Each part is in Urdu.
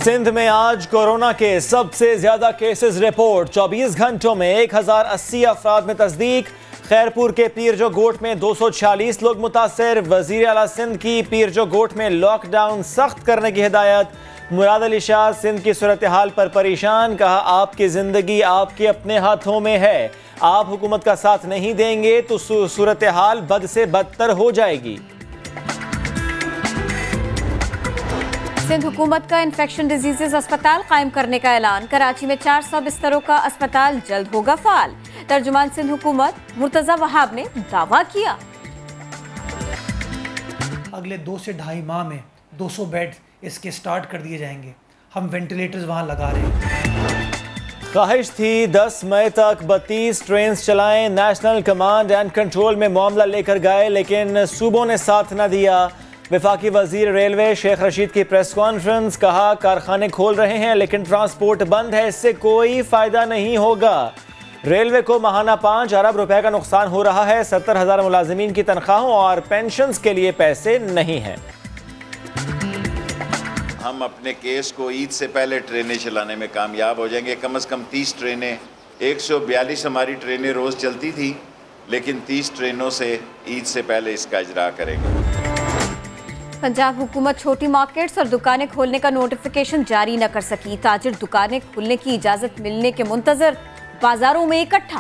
سندھ میں آج کورونا کے سب سے زیادہ کیسز رپورٹ، 24 گھنٹوں میں 1080 افراد میں تصدیق۔ خیرپور کے پیر جو گوٹ میں 246 لوگ متاثر۔ وزیر اعلیٰ سندھ کی پیر جو گوٹ میں لاک ڈاؤن سخت کرنے کی ہدایت۔ مراد علی شاہ سندھ کی صورتحال پر پریشان، کہا آپ کی زندگی آپ کے اپنے ہاتھوں میں ہے، آپ حکومت کا ساتھ نہیں دیں گے تو صورتحال بد سے بدتر ہو جائے گی۔ سندھ حکومت کا انفیکشن ڈیزیزز اسپتال قائم کرنے کا اعلان۔ کراچی میں 400 بستروں کا اسپتال جلد ہوگا فعال۔ ترجمان سندھ حکومت مرتضی وہاب نے دعویٰ کیا۔ اگلے 2 سے 2.5 ماہ میں 200 بیڈ اس کے سٹارٹ کر دیے جائیں گے۔ ہم وینٹیلیٹرز وہاں لگا رہے ہیں۔ خواہش تھی 10 مئی تک 32 ٹرینز چلائیں، نیشنل کمانڈ اینڈ کنٹرول میں معاملہ لے کر گئے لیکن صوبوں نے ساتھ نہ دیا۔ وفاقی وزیر ریلوے شیخ رشید کی پریس کانفرنس، کہا کارخانے کھول رہے ہیں لیکن ٹرانسپورٹ بند ہے، اس سے کوئی فائدہ نہیں ہوگا۔ ریلوے کو ماہانہ 5 ارب روپے کا نقصان ہو رہا ہے، 70,000 ملازمین کی تنخواہوں اور پینشنز کے لیے پیسے نہیں ہیں۔ ہم اپنے کیس کو عید سے پہلے ٹرینیں چلانے میں کامیاب ہو جائیں گے، کم از کم 30 ٹرینیں، 142 ہماری ٹرینیں روز چلتی تھی لیکن 30 ٹرینوں سے عید سے پہلے اس کا اجرا کریں گے۔ پنجاب حکومت چھوٹی مارکیٹس اور دکانیں کھولنے کا نوٹیفیکیشن جاری نہ کر سکی، تاجر دکانیں کھلنے کی اجازت ملنے کے منتظر، بازاروں میں اکٹھا۔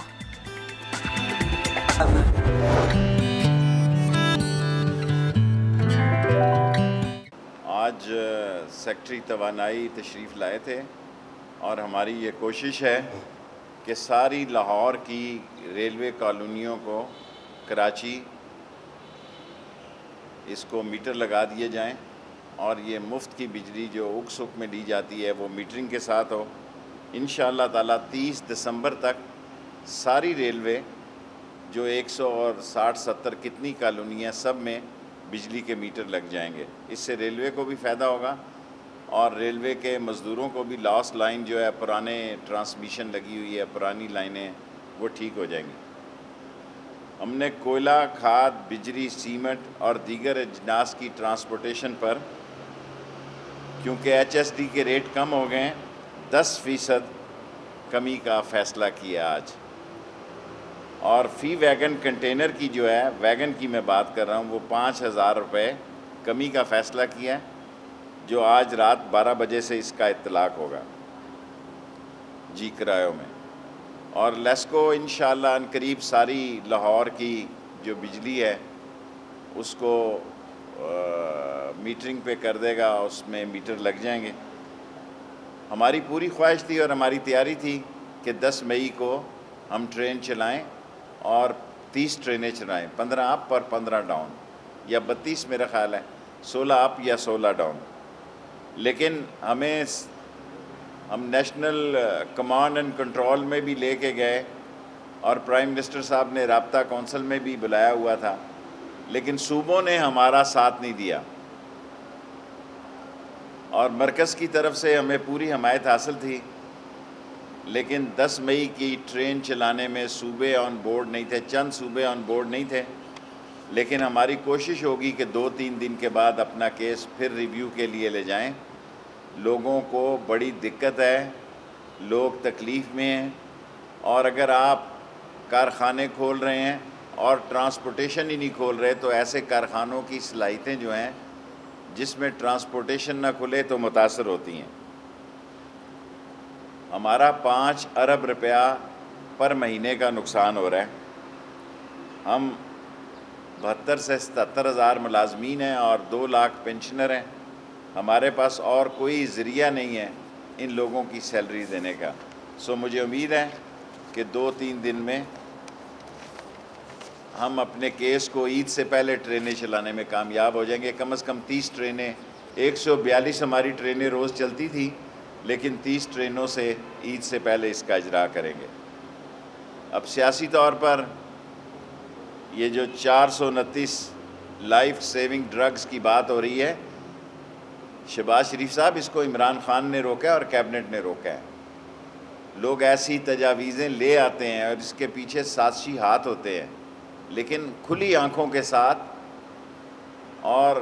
آج سیکٹری توانائی تشریف لائے تھے اور ہماری یہ کوشش ہے کہ ساری لاہور کی ریلوے کالونیوں کو کراچی اس کو میٹر لگا دیے جائیں اور یہ مفت کی بجلی جو اکسک میں دی جاتی ہے وہ میٹرنگ کے ساتھ ہو۔ انشاءاللہ تعالیٰ 30 دسمبر تک ساری ریلوے جو 160-70 کتنی کالونیاں سب میں بجلی کے میٹر لگ جائیں گے۔ اس سے ریلوے کو بھی فائدہ ہوگا اور ریلوے کے مزدوروں کو بھی لاسٹ لائن جو ہے پرانے ٹرانسمیشن لگی ہوئی ہے، پرانی لائنیں وہ ٹھیک ہو جائیں گی۔ ہم نے کوئلہ، کھاد، بجلی، سیمنٹ اور دیگر اجناس کی ٹرانسپورٹیشن پر کیونکہ HSD کے ریٹ کم ہو گئے ہیں 10% کمی کا فیصلہ کیا آج، اور فی ویگن کنٹینر کی جو ہے ویگن کی میں بات کر رہا ہوں وہ 5,000 روپے کمی کا فیصلہ کیا ہے جو آج رات 12 بجے سے اس کا اطلاق ہوگا جی کرایوں میں۔ اور لیسکو انشاءاللہ ان قریب ساری لاہور کی جو بجلی ہے اس کو میٹرنگ پہ کر دے گا، اس میں میٹر لگ جائیں گے۔ ہماری پوری خواہش تھی اور ہماری تیاری تھی کہ 10 مئی کو ہم ٹرین چلائیں اور 30 ٹرینیں چلائیں، 15 اپ اور 15 ڈاؤن، یا 32 میرا خیال ہے، 16 اپ یا 16 ڈاؤن۔ لیکن ہم نیشنل کمانڈ اینڈ کنٹرول میں بھی لے کے گئے اور پرائم منسٹر صاحب نے رابطہ کونسل میں بھی بلایا ہوا تھا، لیکن صوبوں نے ہمارا ساتھ نہیں دیا اور مرکز کی طرف سے ہمیں پوری حمایت حاصل تھی، لیکن 10 مئی کی ٹرین چلانے میں صوبے آن بورڈ نہیں تھے، چند صوبے آن بورڈ نہیں تھے۔ لیکن ہماری کوشش ہوگی کہ 2-3 دن کے بعد اپنا کیس پھر ریویو کے لیے لے جائیں۔ لوگوں کو بڑی دقت ہے، لوگ تکلیف میں ہیں، اور اگر آپ کارخانے کھول رہے ہیں اور ٹرانسپورٹیشن ہی نہیں کھول رہے تو ایسے کارخانوں کی صلاحیتیں جو ہیں جس میں ٹرانسپورٹیشن نہ کھلے تو متاثر ہوتی ہیں۔ ہمارا 5 ارب روپیہ پر مہینے کا نقصان ہو رہا ہے۔ ہم 72 سے 77 ہزار ملازمین ہیں اور 2 لاکھ پینشنر ہیں۔ ہمارے پاس اور کوئی ذریعہ نہیں ہے ان لوگوں کی سیلری دینے کا۔ سو مجھے امید ہے کہ 2-3 دن میں ہم اپنے کیس کو عید سے پہلے ٹرینیں چلانے میں کامیاب ہو جائیں گے، کم از کم 30 ٹرینیں، 142 ہماری ٹرینیں روز چلتی تھی لیکن 30 ٹرینوں سے عید سے پہلے اس کا اجرا کریں گے۔ اب سیاسی طور پر یہ جو 429 لائف سیونگ ڈرگز کی بات ہو رہی ہے، شہباز شریف صاحب اس کو عمران خان نے روکا ہے اور کیبنٹ نے روکا ہے۔ لوگ ایسی تجاویزیں لے آتے ہیں اور اس کے پیچھے سازشی ہاتھ ہوتے ہیں، لیکن کھلی آنکھوں کے ساتھ اور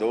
2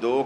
2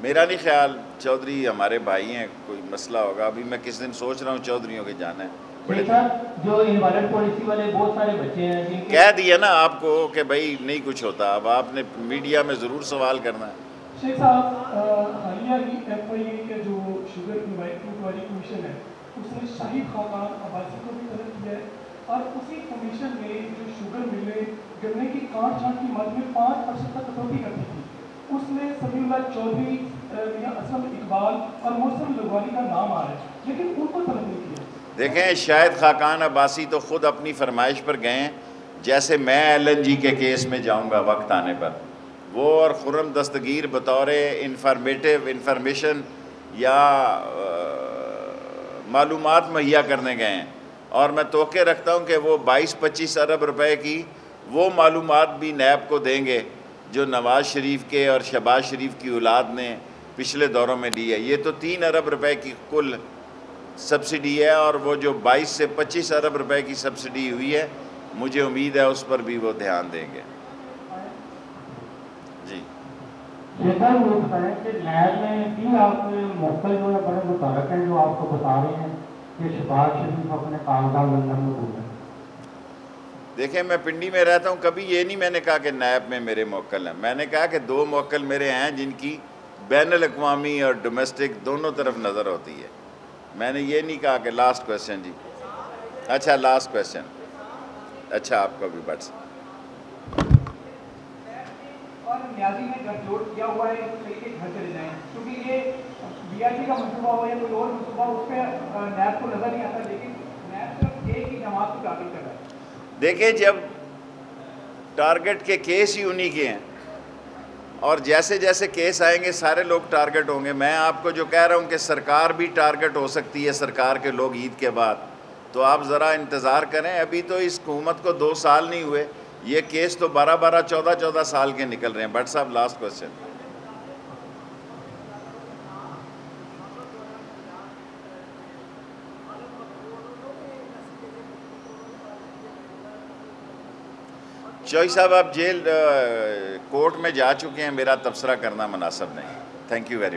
میرا نہیں خیال چودھری ہمارے بھائی ہیں، کوئی مسئلہ ہوگا. ابھی میں کس دن سوچ رہا ہوں چودھریوں کے جانا ہے. جو انوائرمنٹ پالیسی والے بہت سارے بچے ہیں جن کے کہہ دیا نا آپ کو کہ بھائی نہیں کچھ ہوتا. اب آپ نے میڈیا میں ضرور سوال کرنا ہے. شیخ صاحب حالیہ ایف آئی اے کے جو شوگر انکوائری کمیشن ہے اس نے شاہد خاقان عباسی کو بھی طلب کیا ہے، اور اسی کمیشن نے جو شوگر ملیں گنے کی کاٹ چھانٹ کی مد میں 5% تک کٹوتی کر دی تھی. اس میں سمیع اللہ چودھری، میاں اسلم اقبال اور محسن لدھوانی کا نام آ رہا ہے، لیکن ان کو طلب نہیں کیا. دیکھیں شاہد خاقان عباسی تو خود اپنی فرمائش پر گئے ہیں، جیسے میں ایل این جی کے کیس میں جاؤں گا وقت آنے پر. وہ اور خرم دستگیر بطور انفارمیشن یا معلومات مہیا کرنے گئے ہیں، اور میں توقع رکھتا ہوں کہ وہ 22-25 ارب روپے کی وہ معلومات بھی نیب کو دیں گے جو نواز شریف کے اور شہباز شریف کی اولاد نے پچھلے دوروں میں لی ہے. یہ تو 3 ارب روپے کی کل سبسڈی ہے، اور وہ جو 22 سے 25 ارب روپے کی سبسڈی ہوئی ہے مجھے امید ہے اس پر بھی وہ دھیان دیں گے. جی شیخر وہ بتائیں کہ نیب میں بھی آپ موقع جو ہے بڑے متحرک ہیں جو آپ کو بتا رہے ہیں کہ شہباز شریف اپنے کاغذات لندن میں بھول رہے ہیں. دیکھیں میں پنڈی میں رہتا ہوں، کبھی یہ نہیں میں نے کہا کہ نیب میں میرے موکل ہیں. میں نے کہا کہ 2 موکل میرے ہیں جن کی بین الاقوامی اور ڈومیسٹک دونوں طرف نظر ہوتی ہے. میں نے یہ نہیں کہا کہ لاسٹ کویسچن. جی اچھا لاسٹ کویسچن. اچھا آپ کو بھی بٹ اور نیازی نے گھر جوڑ کیا ہوا ہے اس کے لیے گھر چلے جائیں، کیونکہ یہ بی آر ٹی کا منصوبہ ہو یا کوئی اور منصوبہ اس پہ نیب کو نظر نہیں آتا، لیکن نیب صرف ایک ہی جماعت کو ٹارگٹ کر رہا ہے. دیکھیں جب ٹارگٹ کے کیس ہی انہی کے ہیں، اور جیسے جیسے کیس آئیں گے سارے لوگ ٹارگٹ ہوں گے. میں آپ کو جو کہہ رہا ہوں کہ سرکار بھی ٹارگٹ ہو سکتی ہے، سرکار کے لوگ عید کے بعد، تو آپ ذرا انتظار کریں. ابھی تو اس حکومت کو 2 سال نہیں ہوئے، یہ کیس تو 12 14 سال کے نکل رہے ہیں. بٹ صاحب لاسٹ کویسچن. چوہی صاحب آپ جیل کورٹ میں جا چکے ہیں، میرا تبصرہ کرنا مناسب نہیں. Thank you very much.